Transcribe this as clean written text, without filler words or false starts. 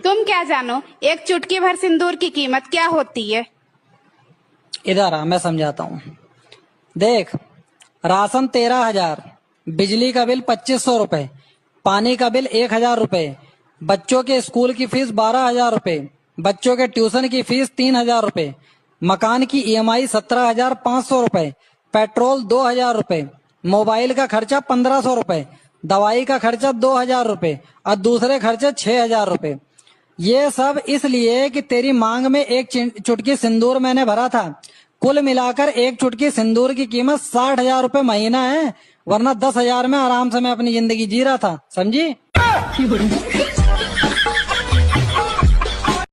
तुम क्या जानो एक चुटकी भर सिंदूर की कीमत क्या होती है। इधर आ, मैं समझाता हूँ। देख, राशन 13,000, बिजली का बिल 2,500 रुपए, पानी का बिल 1,000 रुपए, बच्चों के स्कूल की फीस 12,000 रुपए, बच्चों के ट्यूशन की फीस 3,000 रुपए, मकान की ईएमआई 17,500 रुपए, पेट्रोल 2,000 रुपए, मोबाइल का खर्चा 1,500 रुपए, दवाई का खर्चा 2,000 रुपए और दूसरे खर्चे 6,000 रुपए। ये सब इसलिए कि तेरी मांग में एक चुटकी सिंदूर मैंने भरा था। कुल मिलाकर एक चुटकी सिंदूर की कीमत 60,000 रुपए महीना है, वरना 10,000 में आराम से मैं अपनी जिंदगी जी रहा था, समझी।